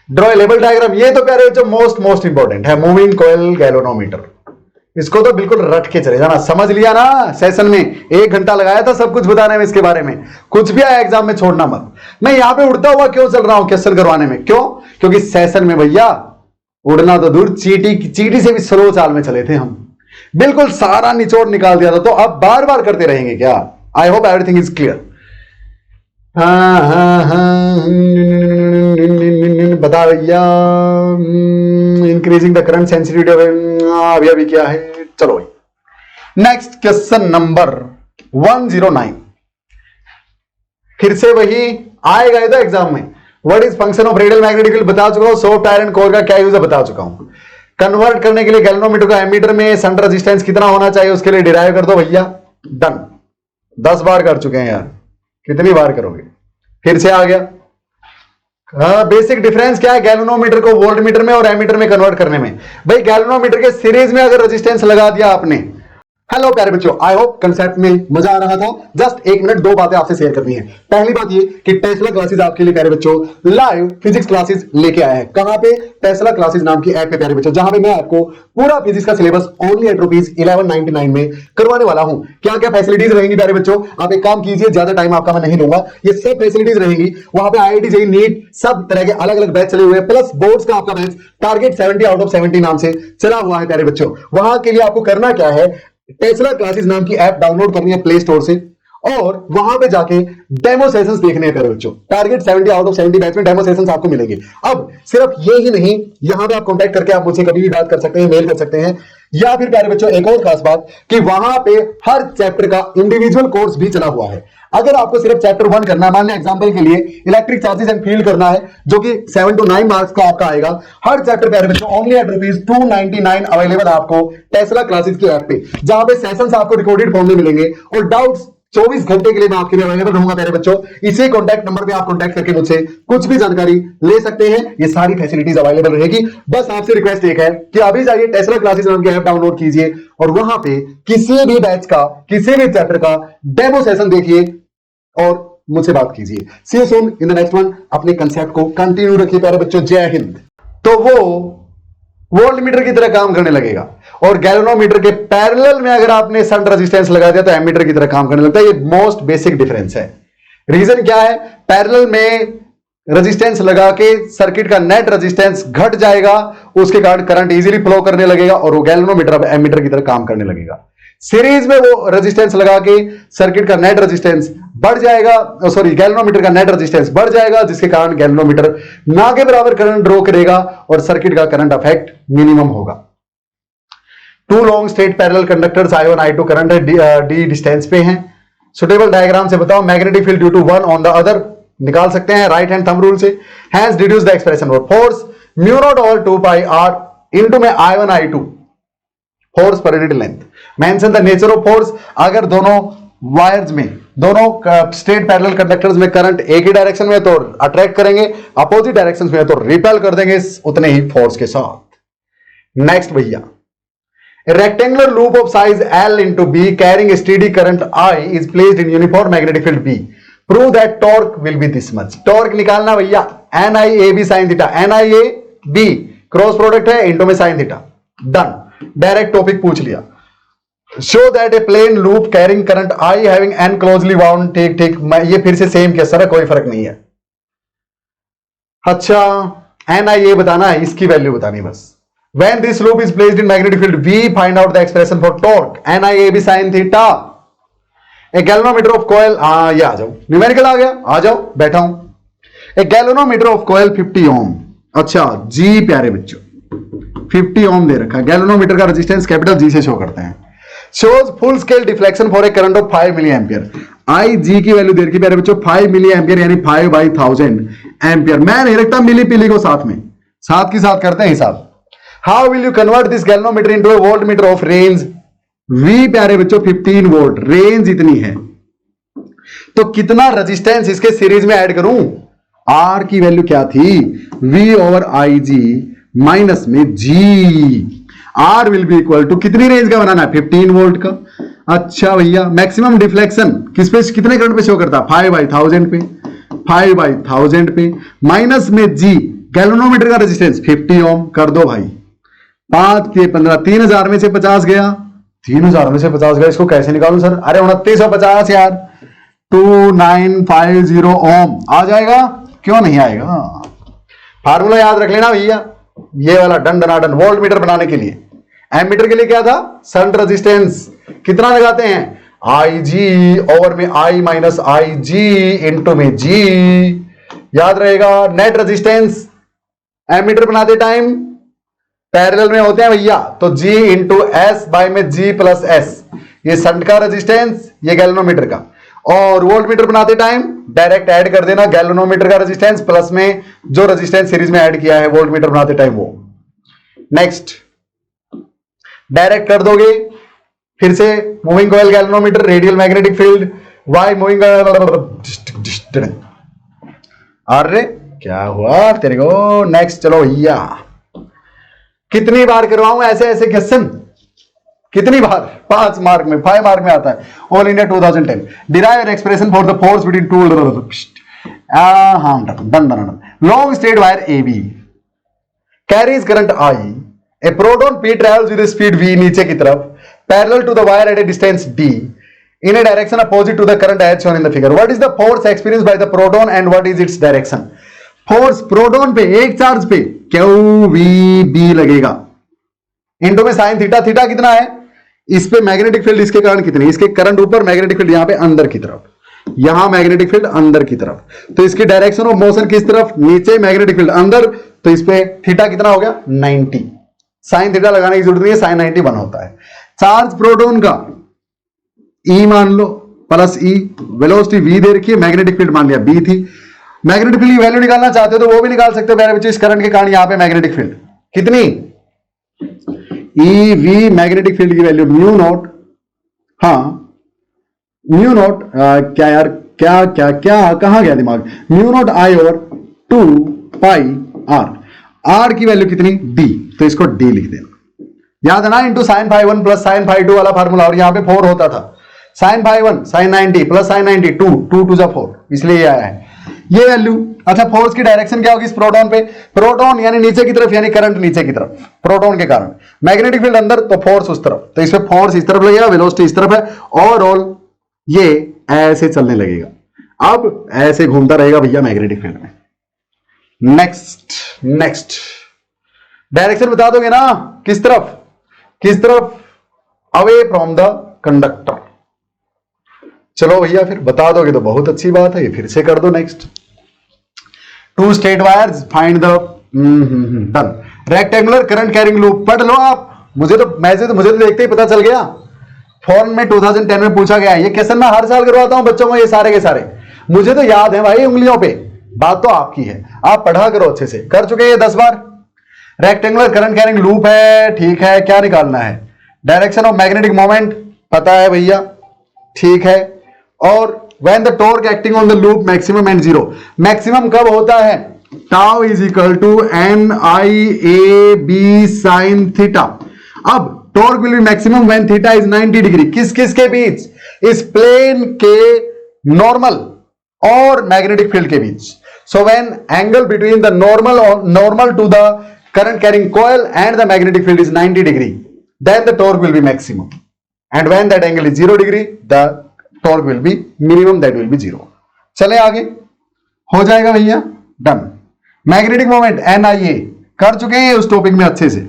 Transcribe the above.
Draw a level diagram. ये तो प्यारे बच्चों मोस्ट इंपॉर्टेंट है, मूविंग कॉइल गैल्वेनोमीटर। इसको तो बिल्कुल रट के चले जाना, समझ लिया ना। सेशन में 1 घंटा लगाया था सब कुछ बताने में, इसके बारे में कुछ भी आया एग्जाम में छोड़ना मत। मैं यहां पे उड़ता हुआ क्यों चल रहा हूं क्वेश्चन करवाने में, क्यों? क्योंकि सेशन में भैया उड़ना तो दूर, चीटी से भी स्लो चाल में चले थे हम, बिल्कुल सारा निचोड़ निकाल दिया था। तो अब बार बार करते रहेंगे क्या? I hope everything is clear. बता भैया, इंक्रीजिंग द करंट सेंसिटिविटी अभी क्या है। चलो नेक्स्ट क्वेश्चन नंबर 109, फिर से वही आएगा इधर एग्जाम में। What is function of radial magnetic field बता चुका हूं, सॉफ्ट आयरन कोर का क्या यूज है बता चुका हूं। कन्वर्ट करने के लिए गैल्वेनोमीटर को एमीटर में शंट रेजिस्टेंस कितना होना चाहिए उसके लिए डिराइव कर दो भैया, डन। 10 बार कर चुके हैं यार, कितनी बार करोगे? फिर से आ गया। बेसिक डिफरेंस क्या है गैल्वेनोमीटर को वोल्ट मीटर में और एमीटर में कन्वर्ट करने में? भाई गैल्वेनोमीटर के सीरीज में अगर रेजिस्टेंस लगा दिया आपने। हेलो प्यारे बच्चों, आई होप कंसेप्ट में मजा आ रहा था। जस्ट 1 मिनट 2 बातें आपसे शेयर करनी है। पहली बात ये कि टेस्ला क्लासेस आपके लिए प्यारे बच्चों लाइव फिजिक्स क्लासेस लेके आए हैं। कहां पे? टेस्ला क्लासेस नाम की ऐप पे प्यारे बच्चों, जहां पे मैं आपको पूरा फिजिक्स का सिलेबस ओनली एट ₹1199 में करवाने वाला हूं। क्या क्या फैसिलिटीज रहेंगी प्यारे बच्चों? आप एक काम कीजिए, ज्यादा टाइम आपका मैं नहीं लूंगा, ये सब फैसिलिटीज रहेंगी। वहां पे IIT JEE नीट सब तरह के अलग अलग बैच चले हुए हैं, प्लस बोर्ड्स का आपका बैच टारगेट 70 आउट ऑफ 70 नाम से चला हुआ है प्यारे बच्चों। वहां के लिए आपको करना क्या है, टेस्ला क्लासेस नाम की ऐप डाउनलोड करनी है प्ले स्टोर से, और वहां पे जाके डेमो सेशंस देखने हैं प्यारे बच्चों। टारगेट 70 आउट ऑफ 70 बैच में डेमो सेशंस आपको मिलेंगे। अब सिर्फ ये ही नहीं, यहां पे आप कांटेक्ट करके आप मुझसे कभी भी बात कर सकते हैं, मेल कर सकते हैं, या फिर प्यारे बच्चों एक और खास बात कि वहां पे हर चैप्टर का इंडिविजुअल कोर्स भी चला हुआ है। अगर आपको सिर्फ चैप्टर 1 करना है, मान लें एग्जांपल के लिए इलेक्ट्रिक चार्जेस एंड फील्ड करना है, जो कि 7 to 9 मार्क्स का आपका आएगा, हर चैप्टर प्यारे बच्चों ओनली एट ₹299 अवेलेबल आपको टेस्ला क्लासेस की ऐप पे, जहां पे सेशंस आपको रिकॉर्डेड फॉर्म में मिलेंगे और डाउट्स 24 घंटे के लिए मैं आपके लिए अवेलेबल रहूंगा प्यारे बच्चों। इसी कॉन्टैक्ट नंबर पे आप कॉन्टैक्ट करके मुझसे कुछ भी जानकारी ले सकते हैं। ये सारी फैसिलिटीज अवेलेबल रहेगी। बस आपसे रिक्वेस्ट एक है कि अभी जाइए टेस्ला क्लासेस नाम की ऐप डाउनलोड कीजिए और वहां पे किसी भी बैच का, किसी भी चैप्टर का डेमो सेशन देखिए और मुझसे बात कीजिए। See you soon in the next one. अपने कंसेप्ट को कंटिन्यू रखिए प्यारे बच्चों। जय हिंद। तो वो वोल्ट मीटर की तरह काम करने लगेगा और गैल्वेनोमीटर के पैरेलल में अगर आपने शंट रेजिस्टेंस लगा दिया तो एमीटर की तरह काम करने लगता है। ये मोस्ट बेसिक डिफरेंस है। रीजन क्या है? पैरेलल में रेजिस्टेंस लगा के सर्किट का नेट रेजिस्टेंस घट जाएगा, उसके कारण करंट इजीली फ्लो करने लगेगा और वो गैल्वेनोमीटर अब एमीटर की तरह काम करने लगेगा। सीरीज में वो रेजिस्टेंस लगा के सर्किट का नेट रेजिस्टेंस बढ़ जाएगा, सॉरी गैल्वेनोमीटर का नेट रेजिस्टेंस बढ़ जाएगा, जिसके कारण गैल्वेनोमीटर ना के बराबर करंट ड्रॉ करेगा और सर्किट का करंट अफेक्ट मिनिमम होगा। 2 long straight parallel conductors I1 I2 current d distance पे हैं। सुटेबल डायग्राम से बताओ magnetic field due to one on the other निकाल सकते हैं राइट हैंड थंब रूल से। Hence deduce the expression for force mu not over 2 pi r into में I1 I2 force per unit length. Mention the nature of force. अगर दोनों wires में, दोनों straight parallel conductors में current एक ही direction में तो अट्रैक्ट करेंगे, अपोजिट डायरेक्शन में तो रिपेल कर देंगे उतने ही फोर्स के साथ। नेक्स्ट भैया, rectangular loop of size L into B carrying a steady current I is placed in uniform magnetic field B. Prove that torque will be this much. Torque निकालना भैया NIAB sin थीटा, NIAB cross product है into में sin थीटा। Done, direct topic पूछ लिया। Show that a plane loop carrying current I having N closely bound. ठीक ठीक, ये फिर से सेम केस है, कोई फर्क नहीं है। अच्छा NIA बताना है, इसकी वैल्यू बतानी बस। When this loop is placed in magnetic field V, find out the expression for torque NIAB sin theta. A galvanometer of coil, ये आ जाओ, न्यूमेरिकल आ गया, आ जाओ, बैठा हूं। A galvanometer of coil 50 ohm। अच्छा G प्यारे बच्चों 50 ohm दे रखा है। गैल्वेनोमीटर का रेजिस्टेंस कैपिटल G से शो करते हैं। Shows full scale deflection for a current of 5 milliampere. IG की वैल्यू दे रखी प्यारे बच्चों 5 मिली एम्पियर यानी 5/1000 एम्पियर। मैं नहीं रखता मिली पिली को साथ में, साथ की साथ करते हैं हिसाब। How will you convert this galvanometer into a voltmeter of range V प्यारे बच्चों 15 वोल्ट, रेंज इतनी है तो कितना रेजिस्टेंस इसके सीरीज में ऐड करूं? R की वैल्यू क्या थी? V ओवर IG माइनस में G। R will be equal to कितनी रेंज का बनाना है? 15 वोल्ट का। अच्छा भैया, मैक्सिमम डिफ्लेक्शन किस पे, कितने करंट पे शो करता है? 5/1000 पे, 5/1000 पे, माइनस में G गैल्वेनोमीटर का रेजिस्टेंस 50 ओम कर दो भाई, 5 के 15, 3000 में से 50 गया, 3000 में से 50 गया, इसको कैसे निकालूं सर? अरे 2950 यार, 2950 ओम आ जाएगा, क्यों नहीं आएगा? फार्मूला याद रख लेना भैया, ये वाला डन डनाडन। वोल्ट मीटर बनाने के लिए, एमीटर के लिए क्या था? शंट रेजिस्टेंस कितना लगाते हैं? आई जी ओवर में आई माइनस आई जी इंटू में जी, याद रहेगा। नेट रेजिस्टेंस एमीटर बनाते टाइम पैरेलल में होते हैं भैया, तो G इंटू एस बाय में G प्लस एस, ये शंट का रेजिस्टेंस, ये गैल्वेनोमीटर का। और वोल्ट मीटर बनाते टाइम डायरेक्ट ऐड कर देना गैल्वेनोमीटर का रेजिस्टेंस प्लस में जो रेजिस्टेंस सीरीज में ऐड किया है वोल्ट मीटर बनाते टाइम वो। नेक्स्ट डायरेक्ट कर दोगे, फिर से moving coil galvanometer, radial magnetic field, why moving, अरे क्या हुआ तेरे को? नेक्स्ट चलो भैया, कितनी बार करवाऊं ऐसे ऐसे क्वेश्चन? कितनी बार? 5 मार्क में, 5 मार्क में आता है। All India 2010, derive an expression for the force between two, done. Long straight wire A B carries current I, a proton P travels with speed v नीचे की तरफ, parallel to the wire at a distance d in a direction opposite to the current as shown in the figure. What is the force experienced by the proton and what is its direction? Force proton पे एक charge पे QVB लगेगा, into में sine theta, theta कितना है? इस पे magnetic field इसके कारण कितनी? इसके करंट ऊपर, मैग्नेटिक फील्ड यहां पे अंदर की तरफ, यहां मैग्नेटिक फील्ड अंदर की तरफ, तो इसकी डायरेक्शन ऑफ मोशन किस तरफ? नीचे, मैग्नेटिक फील्ड अंदर, तो इस पे थीटा कितना हो गया? 90। साइन थीटा लगाने की जरूरत नहीं है, साइन 90 बना होता है। चार्ज प्रोटॉन का E मान लो प्लस E, वेलोसिटी V दे रखी है, मैग्नेटिक फील्ड मान लिया B थी। मैग्नेटिक फील्ड की वैल्यू निकालना चाहते हो तो वो भी निकाल सकते हो मेरे बच्चे, इस करंट के कारण यहां पे मैग्नेटिक फील्ड कितनी? EV मैग्नेटिक फील्ड की वैल्यू म्यू नॉट, हाँ म्यू नॉट, क्या यार, क्या क्या क्या कहां गया दिमाग? म्यू नॉट I और 2 पाई R, R की वैल्यू कितनी? D, तो इसको D लिख देना, याद है ना, into sine phi 1 plus sine phi 2 वाला फार्मूला, और यहां पे 4 होता था, sine phi 1 sine 90 plus sine 90 2 two 4, इसलिए ये आया है ये वैल्यू। अच्छा, फोर्स की डायरेक्शन क्या होगी इस प्रोटॉन पे? प्रोटॉन यानी नीचे की तरफ, यानी करंट नीचे की तरफ, प्रोटॉन के कारण मैग्नेटिक फील्ड अंदर, तो फोर्स उस तरफ, तो इसमें फोर्स इस तरफ लगेगा, वेलोसिटी इस तरफ है, ओवरऑल ये ऐसे चलने लगेगा, अब ऐसे घूमता रहेगा भैया मैग्नेटिक फील्ड में। नेक्स्ट डायरेक्शन बता दोगे ना, किस तरफ? Away from the conductor. चलो भैया, फिर बता दोगे तो बहुत अच्छी बात है, ये फिर से कर दो। Next, 2 straight wires, find the done. Rectangular current carrying loop पढ़ लो आप, मुझे तो देखते ही पता चल गया, फॉर्म में 2010 में पूछा गया है ये क्वेश्चन, मैं हर साल करवाता हूं बच्चों को ये सारे के सारे, मुझे तो याद है भाई उंगलियों पे, बात तो आपकी है, आप पढ़ा करो अच्छे से, कर चुके ये 10 बार। रेक्टेंगुलर करंट कैरिंग लूप है, ठीक है, क्या निकालना है? डायरेक्शन ऑफ मैग्नेटिक मोमेंट पता है भैया, ठीक है, और when the torque acting on the loop maximum and zero, maximum कब होता है? Tau is equal to NIAB sine theta. अब torque will be maximum when theta is 90 degree, किस के बीच? इस प्लेन के नॉर्मल और मैग्नेटिक फील्ड के बीच। So when angle between the normal to the current carrying coil and the magnetic field is 90 degree, then the torque will be maximum, and when that angle is 0 degree the torque will be minimum, that will be 0। चले आगे, हो जाएगा भैया, done. Magnetic moment NIA कर चुके हैं उस topic में अच्छे से।